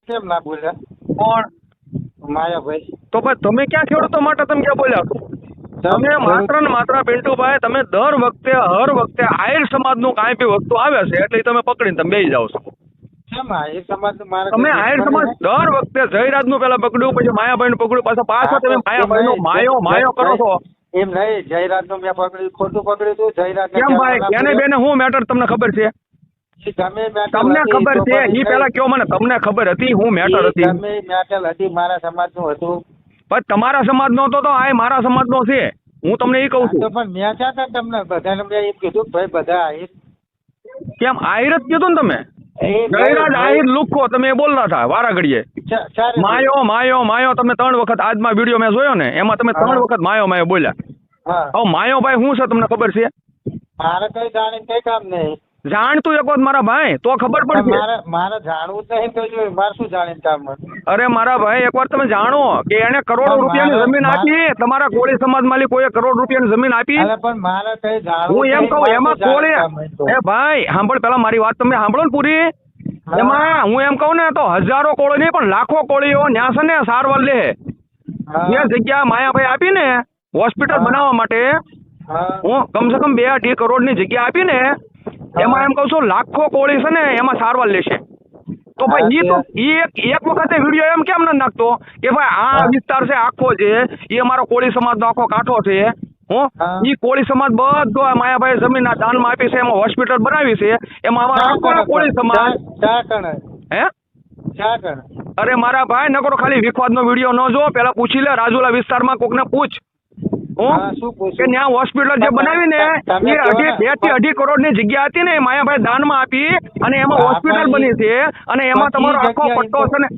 કેમ ના બોલ્યા? કોણ? માયાભાઈ. તો ભાઈ તમે ક્યાં ખેડૂતો માટે તમે ક્યાં બોલ્યા? તમે માત્ર ને માત્ર પિન્ટુભાઈ તમે દર વખતે હર વખતે આહિર સમાજનું કાંઈ બી વસ્તુ આવે છે એટલે ઈ તમે પકડીને તમે બેસી જાઓ છો. કેમ આહિર સમાજનું મારે તમે આહિર સમાજ દર વખતે જયરાજનું પેલા પકડ્યું, પછી માયાભાઈનું પકડ્યું, પાછા તમે માયાભાઈનો માયો કરો છો. એમ નહીં, જયરાજનું મેં પકડ્યું, ખોટું પકડ્યું હતું. જયરાજ કેમ ભાઈ? એને બેને હું મેટર તમને ખબર છે? તમને ખબર છે? ઈ પેલા કયો મને, તમને ખબર હતી હું મેટર હતી? તમે મેટલ હતી, મારા સમાજનું હતું. પણ તમારા સમાજનો હતો તો આ મારા સમાજનો છે. હું તમને એ કહું છું. તો પણ મેં ચાતા તમને બધાને મેં એમ કીધું ભાઈ બધા આહિર. કેમ આહિર જ કીધું ને તમે? જયરાજ આહિર લુખો તમે એ બોલતા હતા વારા ઘડીએ. માયો માયો માયો તમે 3 વખત આજમાં વિડીયો મેં જોયો ને એમાં તમે 3 વખત માયો માયો બોલ્યા. હવે માયો ભાઈ શું છે તમને ખબર છે? મારે કઈ જાણીને કઈ કામ નહીં. જાણતું એક વખત મારા ભાઈ તો ખબર પડશે. મારે જાણવું જ નહીં તો મારે શું જાણીને કામ? અરે મારા ભાઈ એકવાર તમે જાણો કે એને કરોડો રૂપિયાની જમીન આપી, તમારા કોળી સમાજ માંથી કોઈ કરોડ રૂપિયાની જમીન આપી? પણ મારે કઈ જાણવું. હું એમ કહું એમાં કોળી, એ ભાઈ સાંભળ પેલા મારી વાત તમે સાંભળો ને પૂરી. એમાં હું એમ કહું ને તો હજારો કોળી નહીં પણ લાખો કોળીઓ ન્યા છે ને સારવાર લે. જે જગ્યા માયાભાઈ આપી ને હોસ્પિટલ બનાવવા માટે, હું કમસે કમ 2-2.5 કરોડની જગ્યા આપી ને એમાં એમ કહું છું લાખો કોળી છે ને એમાં સારવાર લેશે. તો ભાઈ ઈ તો એક વખતે વિડીયો એમ કેમ ન નાખતો કે ભાઈ આ વિસ્તાર છે આખો છે એ અમારો કોળી સમાજનો આખો કાંઠો છે. ઈ કોળી સમાજ બધો માયાભાઈ જમીન દાનમાં આપી છે, એમાં હોસ્પિટલ બનાવી છે, એમાં અમારો આખો કોળી સમાજ. હે અરે મારા ભાઈ નકરો ખાલી વિખવાદનો વિડીયો ન જો, પેલા પૂછી લે રાજુલા વિસ્તારમાં કોકને પૂછ કે ત્યાં હોસ્પિટલ જે બનાવી ને એ 2-2.5 કરોડની જગ્યા હતી ને માયાભાઈ દાનમાં આપી અને એમાં હોસ્પિટલ બની છે અને એમાં તમારો આખો પટ્ટો છે ને.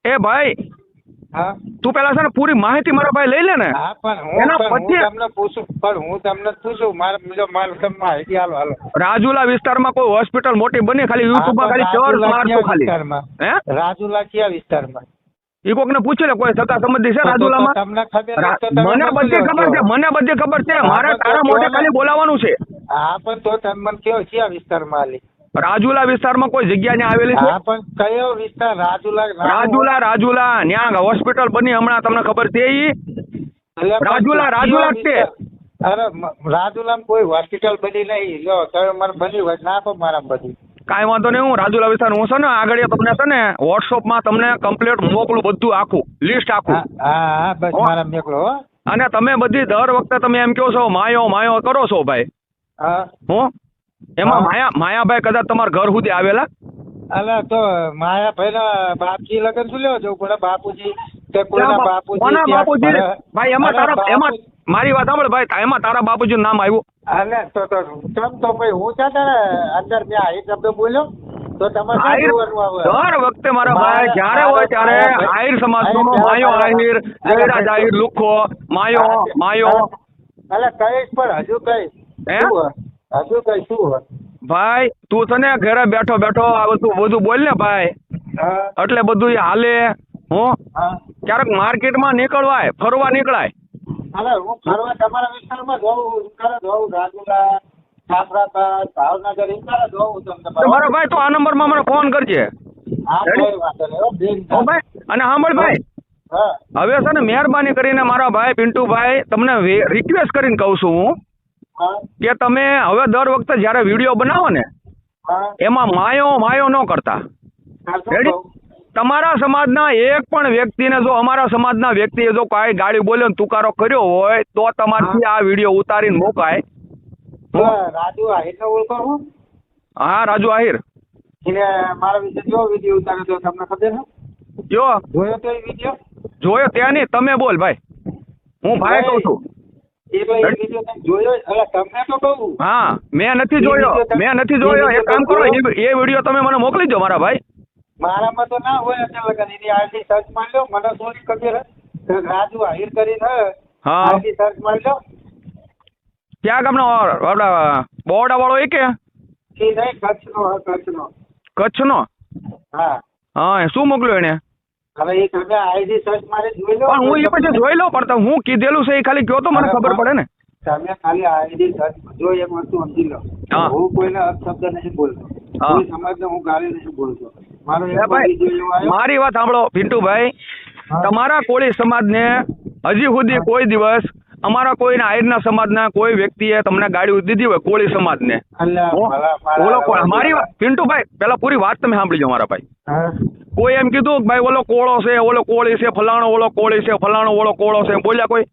એ ભાઈ તું પેલા છે ને પૂરી માહિતી મારા ભાઈ લઈ લે ને. હું તમને પૂછું માહિતી હાલો. રાજુલા વિસ્તારમાં કોઈ હોસ્પિટલ મોટી બની ખાલી યુટ્યુબમાં ખાલી ચર્ચ મારતો ખાલી. હે રાજુલા કયા વિસ્તારમાં? ઈ કોક ને પૂછી લે કોઈ સગા સંબંધી છે રાજુલામાં? મને બધી ખબર છે, મને બધી ખબર છે. મારે તારા મોઢે ખાલી બોલાવાનું છે. હા પણ તો તમે કયો કયા વિસ્તારમાં આલી? રાજુલા વિસ્તારમાં કોઈ જગ્યા ને આવેલી છે? હા પણ કયો વિસ્તાર? રાજુલા ન્યા હોસ્પિટલ બની હમણાં તમને ખબર છે? ઈ રાજુલા જ છે. અરે રાજુલામાં કોઈ હોસ્પિટલ બની નહીં. લો તમે મને બની હોય નાખો મારા બધી. કાંઈ વાંધો નહીં, હું રાજુલા વિસ્તાર હું છે ને આગળ તમને છે ને વોટ્સઅપમાં તમને કમ્પ્લીટ મોકલું બધું આખું લિસ્ટ આખું. હા બસ મારા મોકલો. અને તમે બધી દર વખતે તમે એમ કહો છો માયો માયો કરો છો ભાઈ. એમાં માયાભાઈ કદાચ તમારા ઘર સુધી આવેલા? અલા તો માયાભાઈ ના બાપજી લગન શું લેવા જવું પડે? બાપુજી કે કોઈના બાપુજી ભાઈ એમાં મારી વાત સાંભળ ભાઈ, એમાં તારા બાપુજીનું નામ આવ્યું? અલે તો કેમ તો ભાઈ હું ચાતા ને અંદર મેં આહિર શબ્દ બોલ્યો તો તમારે દર વખતે મારા ભાઈ જ્યારે હોય ત્યારે આહિર સમાજનો માયો આહિર, જયરાજ આહિર લુખો માયો માયો. અલે કઈશ પણ હજુ કઈ હજુ કઈ શું હોય ભાઈ? તું છે ને ઘરે બેઠો બેઠો આ બધું બોલ ને ભાઈ, એટલે બધું હાલે. ક્યારેક માર્કેટમાં નીકળવાય, ફરવા નીકળાય. હું ફરવા તમારા વિસ્તારમાં જવું રાજુલા, છાપરાબાદ, ભાવનગર જવું તમને. મારા ભાઈ તો આ નંબરમાં મને ફોન કરજે. અને સાંભળ ભાઈ, હવે છે ને મહેરબાની કરીને મારા ભાઈ પિન્ટુભાઈ તમને રિક્વેસ્ટ કરીને કહું છું હું કે તમે હવે દર વખતે જયારે વિડીયો બનાવો ને એમાં માયો માયો ન કરતા. તમારા સમાજના એક પણ વ્યક્તિને જો અમારા સમાજના વ્યક્તિએ જો કાંઈ ગાડી બોલ્યો ને તુકારો કર્યો હોય તો તમારથી આ વિડીયો ઉતારીને મોકાય. રાજુ આહિર ઓળખો? હા રાજુ આહિર. એને મારા વિશે કેવો વિડીયો ઉતાર્યો તો તમને ખબર છે? જોયો તો એ વિડીયો? જોયો ત્યાં નહીં, તમે બોલ ભાઈ, હું ભાઈ કહું છું. હા મેં નથી જોયો. એક કામ કરો, એ વિડીયો તમે મને મોકલી દો મારા ભાઈ. મારામાં તો ના હોય એની આઈડી સર્ચ મારી લો. મને થોડી ખબર રાજુ આહિર કરીને આઈડી સર્ચ મારી લો. ક્યાં ગામનો બોર્ડા વાળો એ કે કચ્છનો? હા શું મોકલ્યું એને? હવે એ તમે આઈડી સર્ચ મારી જોઈ લો. પણ હું એ પછી જોઈ લો, પણ હું કીધેલું છે એ ખાલી કહો તો મને ખબર પડે ને. તમે ખાલી આઈડી સર્ચ જો એક વસ્તુ સમજી લો, હું કોઈને અપશબ્દ નથી બોલતો, કોઈ સમાજને હું ગાળી નથી બોલતો. મારો એ એક ભાઈ, વિડીયો આવ્યો. મારી વાત સાંભળો પિન્ટુભાઈ, હા. તમારા કોળી સમાજને હજી સુધી કોઈ દિવસ અમારા કોઈના આહિરના સમાજના કોઈ વ્યક્તિએ તમને ગાડી દીધી હોય કોળી સમાજને? અલ્યા, ઓલો કોણ? મારી વાત પિન્ટુભાઈ, પેલા પૂરી વાત તમે સાંભળી જાઓ મારા ભાઈ. હા. કોઈ એમ કીધું કે ભાઈ ઓલો કોળો છે, ઓલો કોળી છે, ફલાણો ઓલો કોળી છે, ફલાણો ઓલો કોળો છે, બોલ્યા કોઈ?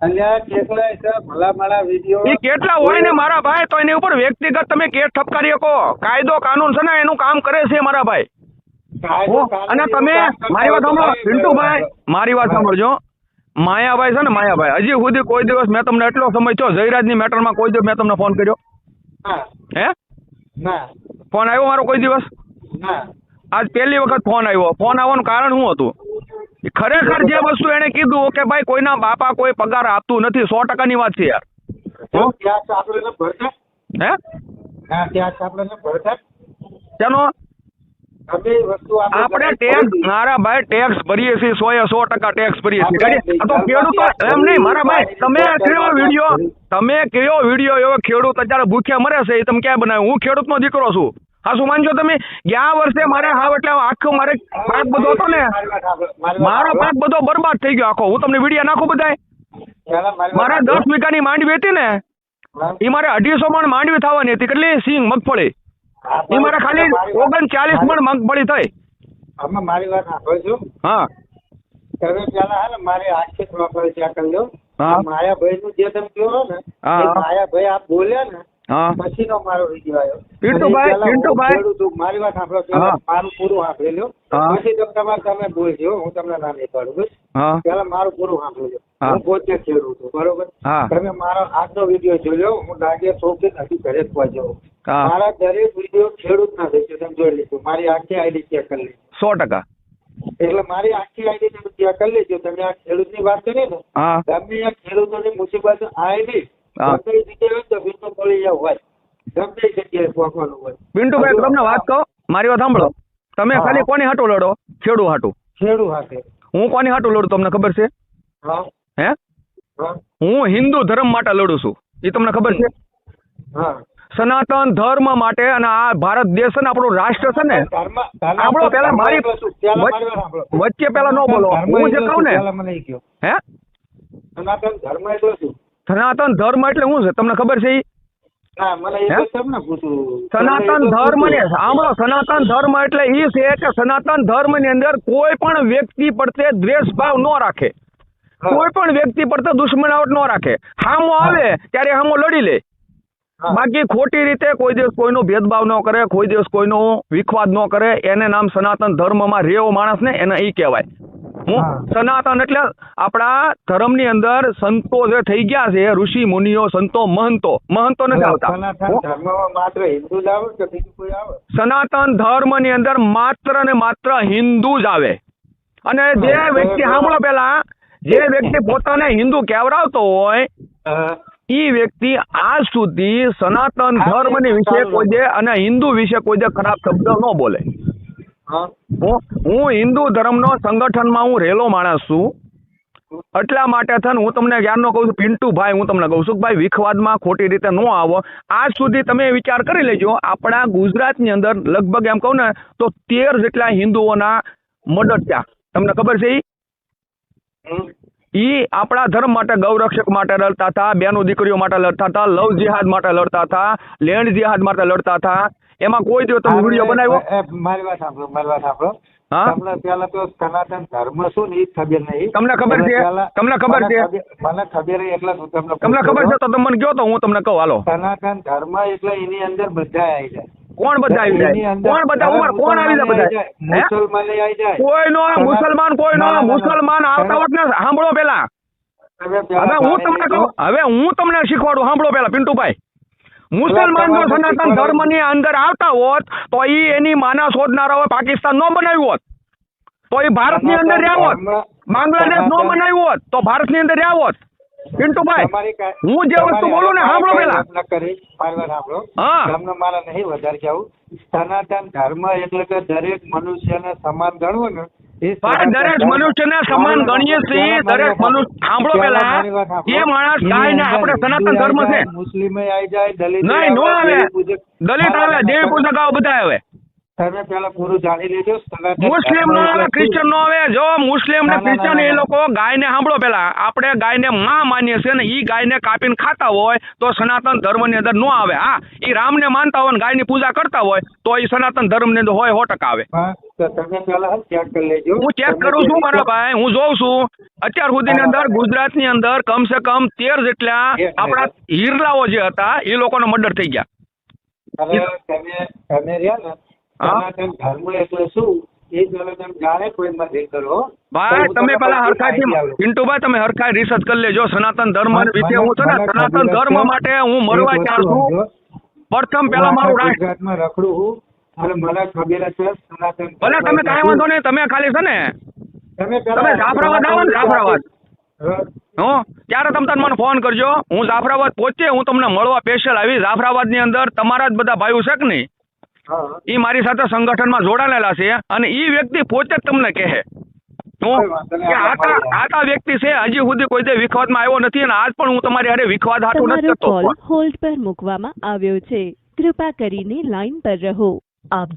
અલ્યા, કેટલાય છે ભલા મારા વિડીયો. એ કેટલા હોય ને મારા ભાઈ, તો એની ઉપર વ્યક્તિગત તમે કેસ ઠપકારી શકો. કાયદો કાનૂન છે ને એનું કામ કરે છે મારા ભાઈ. અને તમે મારી વાત સાંભળો પિન્ટુભાઈ, મારી વાત સાંભળજો. માયાભાઈ છે ને માયાભાઈ, હજી સુધી કોઈ દિવસ મેં તમને એટલો સમય થયો જયરાજની મેટરમાં કોઈ દિવસ મેં તમને ફોન કર્યો? ના. હે? ના. ફોન આવ્યો મારો કોઈ દિવસ? ના. આજ પહેલી વખત ફોન આવ્યો. ફોન આવવાનું કારણ શું હતું? ખરેખર જે વસ્તુ એને કીધું કે ભાઈ કોઈના બાપા કોઈ પગાર આપતું નથી, 100%ની વાત છે યાર. ત્યાં આપણે ભરતા. હે? હા, ત્યાં આપણે ભરતા. ચાલો બધી વસ્તુ આપણે ટેક્સ, મારા ભાઈ ટેક્સ ભરીએ છીએ, 100% ટેક્સ ભરીએ છીએ. તો ખેડૂતો એમ નહીં મારા ભાઈ, તમે કયો વિડીયો એવો ખેડૂત અત્યારે ભૂખ્યા મરે છે એ તમે ક્યાં બનાવ્યો? હું ખેડૂતનો દીકરો છું. હા, શું માનજો તમે? ગયા વર્ષે મારે હાવ એટલે આખો મારે પાક બધો હતો ને, મારો પાક બધો બરબાદ થઈ ગયો આખો. હું તમને વિડીયો નાખું બધાય. મારે 10 વીઘાની માંડવી હતી ને, એ મારે 250 મણ માંડવી થવાની હતી. કેટલી સિંગ મગફળી? એ મારે ખાલી 39 મણ મગફળી થઈ. આમાં મારી વાત સાંભળજો. હા, તમે પેલા હે ને મારી આખી પ્રોપર ચેક કરી લો. હા. માયાભાઈ નું જે તમે કહો ને, હા. એ માયાભાઈ આ બોલ્યા ને હા. પછીનો મારો વિડીયો આવ્યો. પિન્ટુભાઈ, અને એ પેલા હું પિન્ટુભાઈ. ખેડૂત છું. મારી વાત સાંભળો, પેલા હા. મારું પૂરું સાંભળી લો. હા. પછી તમે બોલજો, હું તમને ના નહીં પાડું. બસ હા, પેલા મારું પૂરું સાંભળજો. હા. હું પોતે ખેડૂત છું, બરોબર? હા. તમે મારો આજનો વિડીયો જોઈ લો. હું ડાંગે શોખી નથી ઘરે જ પહોંચ્યો. હા. મારા દરેક વિડીયો ખેડૂત ના દેજો, તમે જોઈ લીધું. મારી આખી આઈડી ચેક કરી લીધી. 100%. એટલે મારી આખી આઈડી તમે ચેક કરી લેજો. તમે આ ખેડૂતની વાત કરી ને, હા. તમે આ ખેડૂતોની મુસીબત આઈડી હા. ગમે જગ્યાએ હોય તો વિડીયો મળી જાવ હોય, ગમે જગ્યાએ પહોંચવાનું હોય. પિન્ટુભાઈ, તમને વાત કહું, મારી વાત સાંભળો. તમે હા. ખાલી કોની હાટું લડો? ખેડૂત હાટું. ખેડૂત હાથે. હું કોની હાટું લડું તમને ખબર છે? હા. હે? હા. હું હિન્દુ ધર્મ માટે લડું છું. એ તમને ખબર છે? હા. સનાતન ધર્મ માટે. અને આ ભારત દેશ છે ને, આપણું રાષ્ટ્ર છે ને, આપણો પેલા મારી વચ્ચે પેલા ન બોલો. હું જે કહું ને, મને એ કહો, હે, સનાતન ધર્મ એટલે શું? સનાતન ધર્મ એટલે શું છે તમને ખબર છે? ના, મને એ હે? જ તમને પૂછું. સનાતન ધર્મ ને સાંભળો, સનાતન ધર્મ એટલે એ છે કે સનાતન ધર્મ ની અંદર કોઈ પણ વ્યક્તિ પ્રત્યે દ્વેષ ભાવ ન રાખે, હા. કોઈ પણ વ્યક્તિ પ્રત્યે દુશ્મનાવટ ન રાખે. હામો આવે ત્યારે હામો લડી લે. હા. બાકી ખોટી રીતે કોઈ દિવસ કોઈનો ભેદભાવ ન કરે, કોઈ દિવસ કોઈનો વિખવાદ ન કરે. એને નામ સનાતન ધર્મમાં રેવો માણસ ને એને એ કહેવાય. હું હા. સનાતન એટલે આપણા ધર્મની અંદર સંતો જે થઈ ગયા છે, ઋષિ મુનિઓ, સંતો, મહંતો નથી આવતા. સનાતન ધર્મમાં માત્ર હિન્દુ જ આવે કે બીજું કોઈ આવે? સનાતન ધર્મની અંદર માત્ર ને માત્ર હિન્દુ જ આવે. અને જે હા, વ્યક્તિ બરાબર. સાંભળો પેલા, જે વ્યક્તિ પોતાને હિન્દુ કહેવરાવતો હોય હા. એ વ્યક્તિ આજ સુધી સનાતન ધર્મની વિશે કોઈ દે અને હિન્દુ વિશે કોઈ દે ખરાબ શબ્દ ન બોલે. હા. હું હિન્દુ ધર્મનો સંગઠનમાં હું રહેલો માણસ છું. એટલા માટે થઈને હું તમને જ્ઞાનનો કહું છું પિન્ટુભાઈ, હું તમને કહું છું કે ભાઈ વિખવાદમાં ખોટી રીતે ન આવો. આજ સુધી તમે વિચાર કરી લેજો, આપણા ગુજરાતની અંદર લગભગ એમ કહું ને તો 13 જેટલા હિન્દુઓના મર્ડર થયા. તમને ખબર છે? ઈ આપણા ધર્મ માટે, ગૌરક્ષક માટે લડતા હતા, બેનો દીકરીઓ માટે લડતા હતા, લવ જિહાદ માટે લડતા હતા, લેન્ડ જિહાદ માટે લડતા હતા. એમાં કોઈ દિવસ તમે વિડીયો બનાવ્યો? મારી વાત સાંભળો. હા? તમને પેલા તો સનાતન ધર્મ શું ને એ ખબર નહીં. તમને ખબર છે? તમને ખબર છે? મને ખબર એટલે હું તમને ખબર છે તો તમે મને કહો તો હું તમને કહું. હાલો. સનાતન ધર્મ એટલે એની અંદર બધા આવી જાય. કોણ બધા આવી જાય? કોણ બધા? ઉમર કોણ આવી જાય બધા? મુસલમાન આવી જાય. કોઈનો મુસલમાન, કોઈનો મુસલમાન આવતા હોત ને સાંભળો પેલા. હવે હું તમને કહું, હવે હું તમને શીખવાડું. સાંભળો પેલા પિન્ટુભાઈ. મુસલમાન જો સનાતન ધર્મ ની અંદર આવતા હોત તો એની માના શોધનારાઓ પાકિસ્તાન ન બનાવ્યું હોત, તો એ ભારત ની અંદર રહ્યા હોત. બાંગ્લાદેશ ન બનાવ્યું હોત તો ભારત ની અંદર રહ્યા હોત. પિન્ટુભાઈ, હું જે વસ્તુ બોલું ને સાંભળો પેલા. હા. તમને મારા નહીં વધારે કહેવું. સનાતન ધર્મ એટલે કે દરેક મનુષ્યને સમાન ગણવું ને. દરેક મનુષ્યને સમાન ગણીએ છીએ. દરેક મનુષ્ય સાંભળો પેલા, એ માણસ ગાય ને આપણે સનાતન ધર્મ છે. મુસ્લિમ આવી જાય, દલિત નહીં, નો આવે. દલિત આવે, દેવી પૂજક આવે, બધા આવે. તમે પેલા પૂરું જાણી લેજો. સનાતન મુસ્લિમ ધર્મ નો એટલે આવે, શું? ક્રિશ્ચિયન નો આવે. જો મુસ્લિમ ને ના, ના, ક્રિશ્ચિયન ના, એ ના. લોકો ગાયને સાંભળો પેલા, આપણે ગાયને માં માનીએ છીએ ને ઈ ગાયને કાપીને ખાતા હોય તો સનાતન ધર્મ ની અંદર નો આવે. હા, ઈ રામને માનતા હોય ને ગાયની પૂજા કરતા હોય તો ઈ સનાતન ધર્મ ની અંદર હોય 100% આવે. હા, તો તમે પેલા ચેક કરી લેજો. હું ચેક તમે કરું છું જે મારા ભાઈ, હું જોઉં છું. અત્યાર સુધીની અંદર બરાબર. ગુજરાતની અંદર કમસે કમ 13 જેટલા આપણા હિરલાઓ જે હતા એ લોકોનો મર્ડર થઈ ગયા. હવે તમે રહ્યા ને હા. સનાતન ધર્મ એટલે શું એ પેલા તમે જાણે કોઈ નથી કરો. ભાઈ તો હું તમે તમને પેલા બધી હરખાઈથી માહિતી આપું. પિન્ટુભાઈ તમે હરખાઈ રિસર્ચ કરી લેજો સનાતન ધર્મ વિશે. હું છે ને મને સનાતન ખબર ધર્મ છે. માટે હું મરવા એક ચાલ વસ્તુ છું. સમજો. પ્રથમ હું પેલા મારું આખા રાષ્ટ્ર. ગુજરાતમાં રખડું છું અને મને ખબર છે સનાતન ભલે ધર્મ તમે એટલે કાંઈ શું. વાંધો નહીં, તમે ખાલી છે ને તમે તમે જાફરાબાદ આવો ને જાફરાબાદ. હા. ત્યારે તમે તાર મને ફોન કરજો. હું જાફરાબાદ પહોંચે હું તમને મળવા સ્પેશિયલ આવી. જાફરાબાદ ની અંદર તમારા જ બધા ભાઈઓ છે કે નહીં, હા. એ મારી સાથે સંગઠનમાં જોડાયેલા છે અને એ વ્યક્તિ પોતે જ તમને કહે કોઈ વાંધો નહીં, આપણે મળીએ. આતા વ્યક્તિ છે હજી સુધી કોઈ દે વિખવાદમાં આવ્યો નથી અને આજ પણ હું તમારી હારે વિખવાદ હાટું નથી તમારો કરતો. કોલ હોલ્ડ પર મૂકવામાં આવ્યો છે. કૃપા કરીને લાઈન પર રહો. આપ